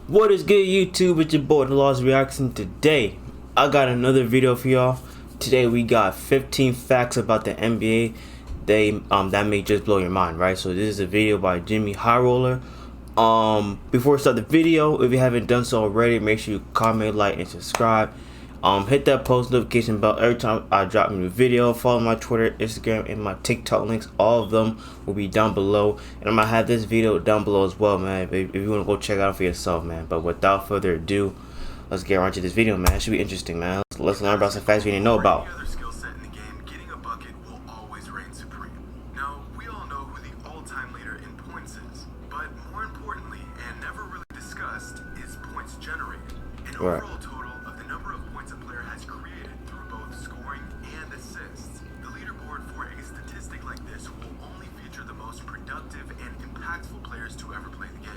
What is good, YouTube? It's your boy The Lost Reaction. Today I got another video for y'all. Today we got 15 facts about the NBA that may just blow your mind, right? So this is a video by Jimmy High Roller. Before we start the video, if you haven't done so already, make sure you comment, like, and subscribe. Hit that post notification bell every time I drop a new video. Follow my Twitter, Instagram, and my TikTok links. All of them will be down below, and I'm gonna have this video down below as well, man. If you wanna go check it out for yourself, man. But without further ado, let's get right to this video, man. It should be interesting, man. Let's learn about some facts we didn't know about. Right. Players to ever play the game.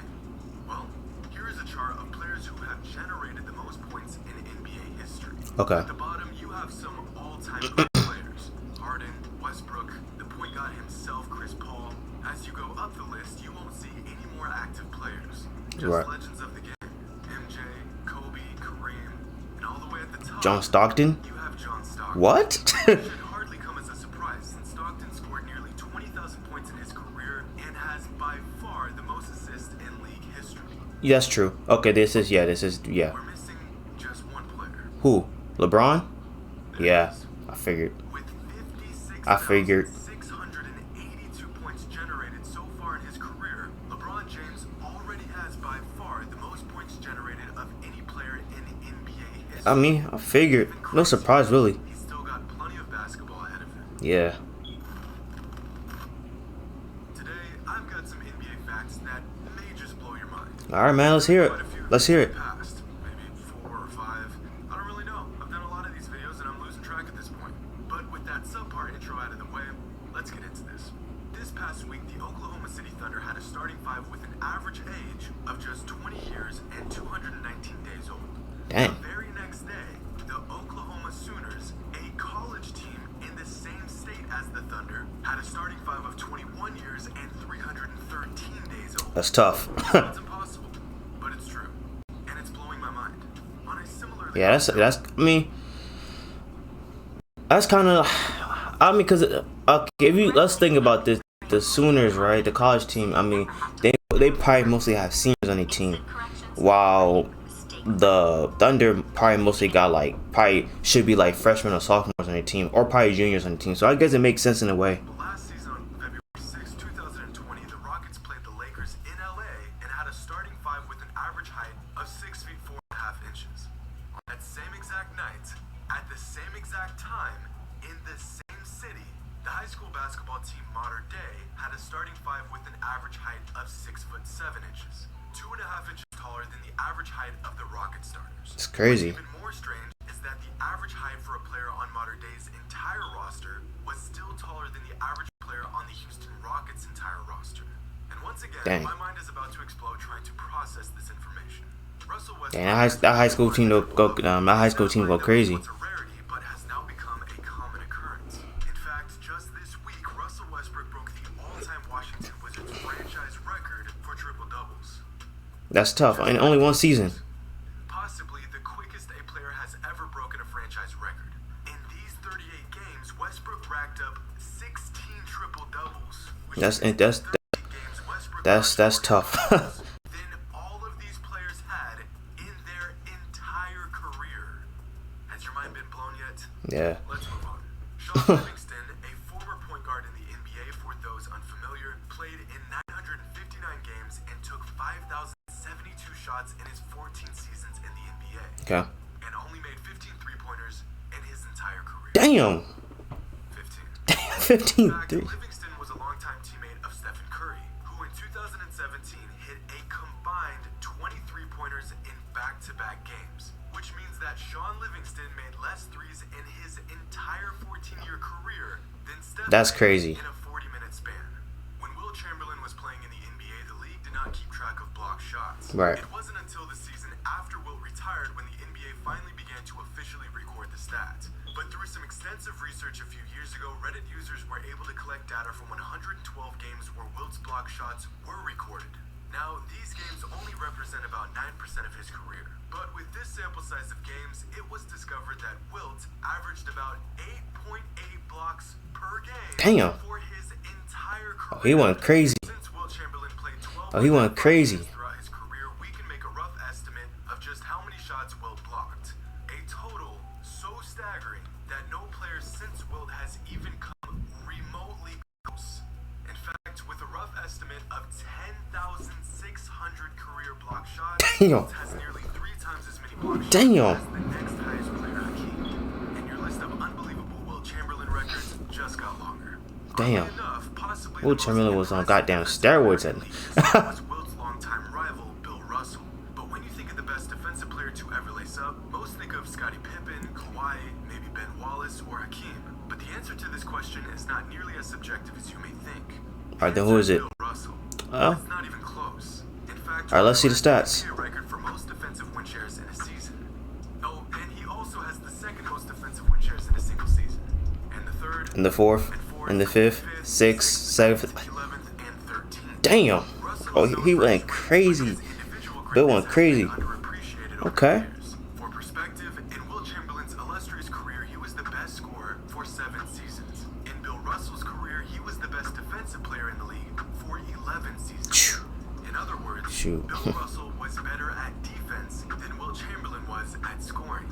Well, here is a chart of players who have generated the most points in NBA history. Okay. At the bottom, you have some all-time great players: Harden, Westbrook, the point guard himself, Chris Paul. As you go up the list, you won't see any more active players. Just legends of the game: MJ, Kobe, Kareem, and all the way at the top, John Stockton. You have John Stockton. What? That's true. Okay, this is We're missing just one player. Who? LeBron? Yeah, I figured. With 56,682 points generated so far in his career, LeBron James already has by far the most points generated of any player in NBA history. I mean, I figured. No surprise, really. He's still got plenty of basketball ahead of him. Yeah. Today, I've got some NBA facts that may just blow your mind. All right, man. Let's hear it. Let's hear it. Maybe 4 or 5. I don't really know. I've done a lot of these videos and I'm losing track at this point. But with that subpar intro out of the way, let's get into this. This past week, the Oklahoma City Thunder had a starting five with an average age of just 20 years and 219 days old. Dang. The very next day, the Oklahoma Sooners, a college team in the same state as the Thunder, had a starting five of 21 years and 313 days old. That's tough. It's impossible, but it's true, and it's blowing my mind. On a similar Yeah, that's. I mean, that's kind of. I mean, cause okay, let's think about this. The Sooners, right? The college team. I mean, they probably mostly have seniors on their team, while the Thunder probably mostly got probably should be like freshmen or sophomores on their team, or probably juniors on the team. So I guess it makes sense in a way. Last season, on February 6, 2020, the Rockets played the Lakers in LA and had a starting five with an average height of 6 feet 4.5 inches. On that same exact night, at the same exact time, in the same city, the high school basketball team Modern Day had a starting five with an average height of 6 foot 7 inches, 2.5 inches taller than the average height of the Rocket starters. It's crazy. What's even more strange is that the average height for a player on Modern Day's entire roster was still taller than the average player on the Houston Rockets' entire roster. And once again, Dang. my mind is about to explode trying to process this information. Russell Westbrook, Dang, that high school team go crazy. It's a rarity, but has now become a common occurrence. In fact, just this week, Russell Westbrook broke the all-time Washington Wizards franchise record for triple-doubles. That's tough. In only one season. Possibly the quickest a player has ever broken a franchise record. In these 38 games, Westbrook racked up 16 triple-doubles. That's tough. Than all of these players had in their entire career. Has your mind been blown yet? Yeah. Let's move on. Shaun Livingston, a former point guard in the NBA, for those unfamiliar, played in 959 games and took 5,072 shots in his 14 seasons in the NBA. Okay. And only made 15 three-pointers in his entire career. Damn. 15. 15. In fact, Livingston was a longtime teammate of Stephen Curry, who in 2017 hit a combined 23 pointers in back-to-back games, which means that Shaun Livingston made less threes in his entire 14-year career than Stephen. That's crazy. In a 40-minute span. When Will Chamberlain was playing in the NBA, the league did not keep track of block shots. Right. It wasn't until the season after Will retired when the NBA finally began to officially record the stats. But through some extensive research a few years ago, Reddit users were able to collect data from 112 games where Wilt's block shots were recorded. Now, these games only represent about 9% of his career, but with this sample size of games, it was discovered that Wilt averaged about 8.8 blocks per game. Damn. For his entire career. Oh, he went crazy. Since Wilt Chamberlain played 12 Oh, he went crazy. throughout his career, we can make a rough estimate of just how many shots Wilt blocked. A total so staggering that no player since Wilt has even come remotely close. In fact, with a rough estimate of 10,600 career block shots, Damn. Wilt has nearly 3 times as many block shots Damn. as the next highest player, Hakeem. And your list of unbelievable Wilt Chamberlain records just got longer. Damn. Enough, possibly Wilt Chamberlain was on goddamn steroids at was Wilt's longtime rival, Bill Russell. But when you think of the best defensive player to ever lace up, most think of Scottie Pippen, Kawhi, maybe Ben Wallace, or Hakeem. But the answer to this question is not nearly as subjective as you may think. Alright, then who is it? Bill Russell. Oh. It's not even close. In fact, Alright, let's see the stats. a record for most defensive win shares in a season. Oh, and he also has the second most defensive win shares in a single season. And the third, And the fourth, and the fifth, sixth, seventh. 11th, and 13th. Damn. Oh, he went crazy. Bill went crazy. Okay. For perspective, in Wilt Chamberlain's illustrious career, he was the best scorer for 7 seasons. In Bill Russell's career, he was the best defensive player in the league for 11 seasons. In other words, Shoot. Bill Russell was better at defense than Wilt Chamberlain was at scoring.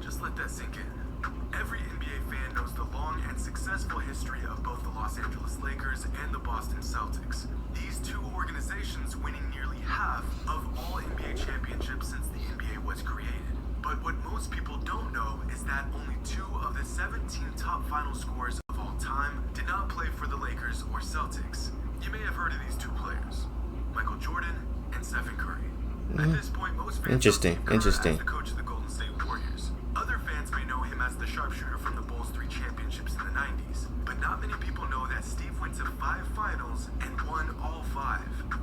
Just let that sink in. Every NBA fan knows the long and successful history of both the Los Angeles Lakers and the Boston Celtics. These two organizations winning nearly half of all NBA championships since the NBA was created. But what most people don't know is that only 2 of the 17 top final scorers of all time did not play for the Lakers or Celtics. You may have heard of these 2 players, Michael Jordan and Stephen Curry. At this point, most fans Interesting, know Curry interesting. as the coach of the Golden State Warriors. Other fans may know him as the sharpshooter from the Bulls' 3 championships in the 90s. But not many people know that Steve went to 5 finals and won all 5.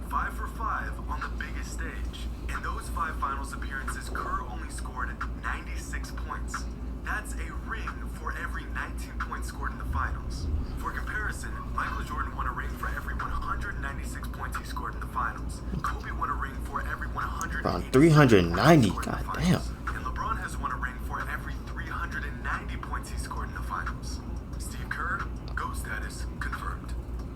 5 for 5 on the biggest stage. In those 5 finals appearances, Kerr only scored 96 points. That's a ring for every 19 points scored in the finals. For comparison, Michael Jordan won a ring for every 196 points he scored in the finals. Kobe won a ring for every 100. Around 390. God damn. And LeBron has won a ring for every 390 points he scored in the finals. Steve Kerr, GOAT status confirmed.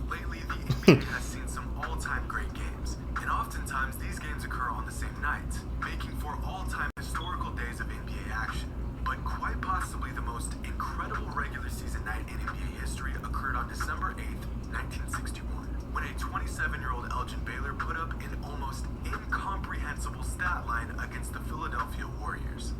Lately, the NBA has seen some all-time great games, and oftentimes these games occur on the same night, making for all-time historical days of NBA action. But quite possibly the most incredible regular season night in NBA history occurred on December 8th, 1961, when a 27-year-old Elgin Baylor put up an almost incomprehensible stat line against the Philadelphia Warriors.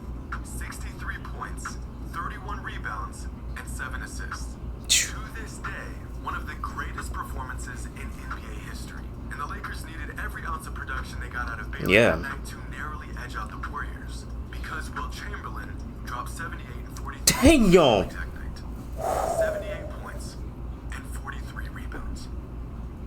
63 points, 31 rebounds, and 7 assists. To this day, one of the greatest performances in NBA history. And the Lakers needed every ounce of production they got out of Baylor that night to narrowly edge out the Warriors. Because Wilt Chamberlain dropped 78 and 42 Damn. exact night. 78 points and 43 rebounds.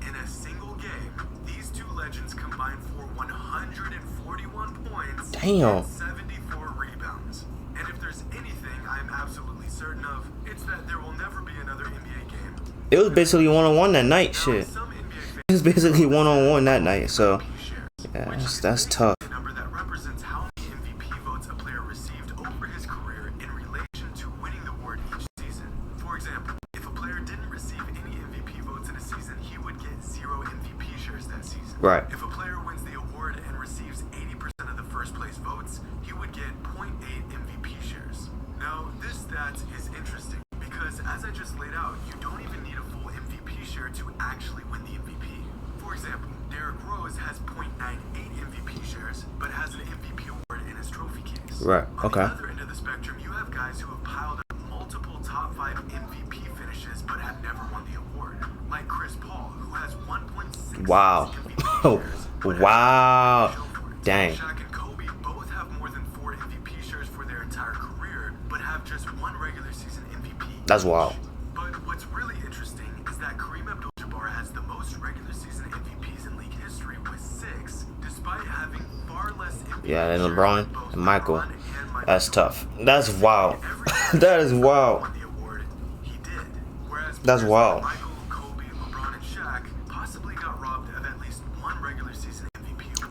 In a single game, these 2 legends combined for 141 points Damn. and 74 rebounds. And if there's anything I'm absolutely certain of, it's that there will never be another NBA game. It was basically one-on-one that night. Now, Shit. some NBA It was basically one-on-one that night. So shares, yeah, which that's is tough. a number that represents how many MVP votes a player received over his career in relation to winning the award each season. For example, if a player didn't receive any MVP votes in a season, he would get 0 MVP shares that season. Right. If a player wins the award and receives 80% of the first place votes, he would get 0.8 MVP shares. Now, this stat is interesting because, as I just laid out, you don't even need a full MVP share to actually win the MVP. For example, Derrick Rose has 0.98 MVP shares, but has an MVP award in his trophy case. Right. Okay. On the other end of the spectrum, you have guys who have piled up multiple top 5 MVP finishes, but have never won the award. Like Chris Paul, who has 1.6 Wow. MVP shares, but Wow. has no show for it. Dang. Shaq and Kobe both have more than 4 MVP shares for their entire career, but have just 1 regular season MVP. That's wild. But what's really interesting is that Kareem Abdul-Jabbar has the most regular season MVPs in league history with 6, despite having far less MVPs. Yeah, and LeBron both and Michael. LeBron and Michael That's Jordan. tough. That's wild. Every That is time wild. won the award, he did. Whereas That's players wild. like Michael, Kobe, LeBron, and Shaq possibly got robbed of at least 1 regular season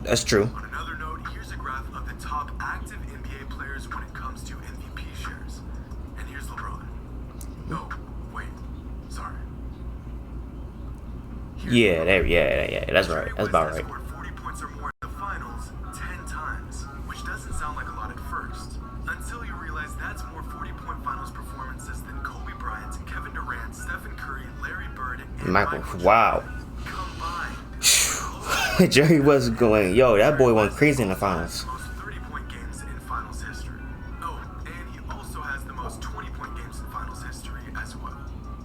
That's true. On another note, here's a graph of the top active NBA players when it comes to MVP shares. And here's LeBron. No, wait, sorry. Yeah, that's right. That's about right. Scored 40 points or more in the finals 10 times, which doesn't sound like a lot at first, until you realize that's more 40-point finals performances than Kobe Bryant, Kevin Durant, Stephen Curry, Larry Bird, and Michael. Michael Wow. combined. Jerry was going. Yo, that boy went crazy in the finals. Most 30-point games in finals history. Oh, and he also has the most 20-point games in finals history as well.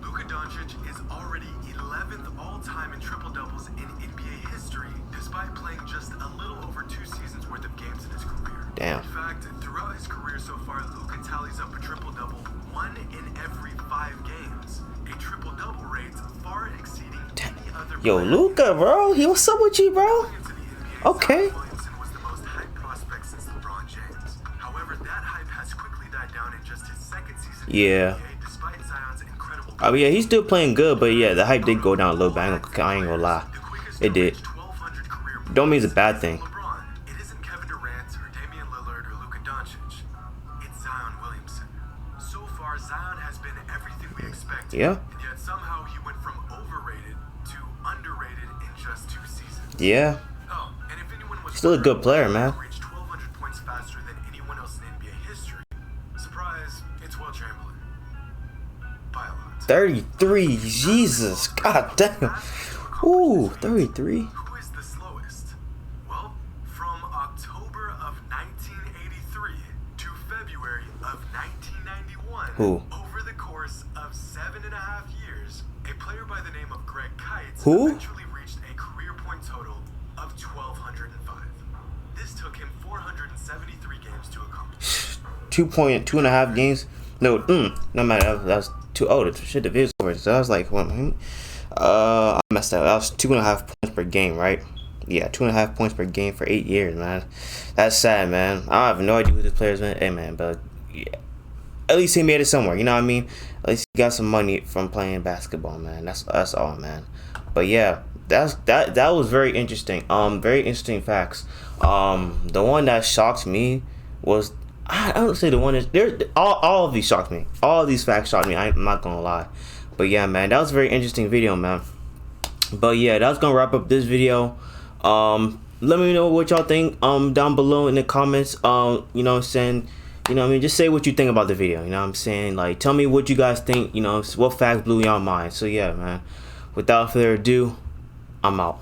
Luka Doncic is already 11th all-time in triple-doubles in NBA history, despite playing just a little over 2 seasons worth of games in his career. Damn. In fact, throughout his career so far, Luka tallies up a triple-double 1 in every 5 games. A triple-double rate far exceeding any other Yo, player. Luka, bro. He was up with you, bro. Okay. Williamson was the most hyped prospect since LeBron James. However, that hype has quickly died down in just his second season in Yeah. the NBA, despite Zion's incredible. I mean, yeah, he's still playing good, but yeah, the hype did go down a little bit. I ain't gonna lie. The quickest It to did. reach 1,200 career Don't mean it's a points bad is thing. LeBron. It isn't Kevin Durant or Damian Lillard or Luka Doncic. It's Zion Williamson. So far, Zion has been everything we expected. Yeah. And yet somehow he went from overrated to underrated in just 2 seasons. Yeah. Oh, and if anyone was Still a good player, man. reached 1,200 points faster than anyone else in NBA history. Surprise, it's Will Chamberlain. By a lot. 33. Jesus. God damn. Ooh, 33. Who is the slowest? Well, from October of 1983 to February of 1991, Who? over the course of 7.5 years, a player by the name of Greg Kites Who? eventually reached a career point total of 1,205. This took him 473 games to accomplish. 2.5 games. No, no matter. That was too old. Shit, the video's over. So I was like, I messed up. That was 2.5 points per game, right? Yeah, 2.5 points per game for 8 years, man. That's sad, man. I have no idea who this player's been. Hey, man, but yeah, at least he made it somewhere. You know what I mean? At least he got some money from playing basketball, man. That's all, man. But yeah, that was very interesting. Very interesting facts. The one that shocked me was, I don't say the one that all of these shocked me. All of these facts shocked me. I'm not gonna lie. But yeah, man, that was a very interesting video, man. But yeah, that's gonna wrap up this video. Let me know what y'all think down below in the comments. You know what I'm saying? You know what I mean? Just say what you think about the video. You know what I'm saying? Like, tell me what you guys think. You know, what facts blew y'all mind. So yeah, man. Without further ado, I'm out.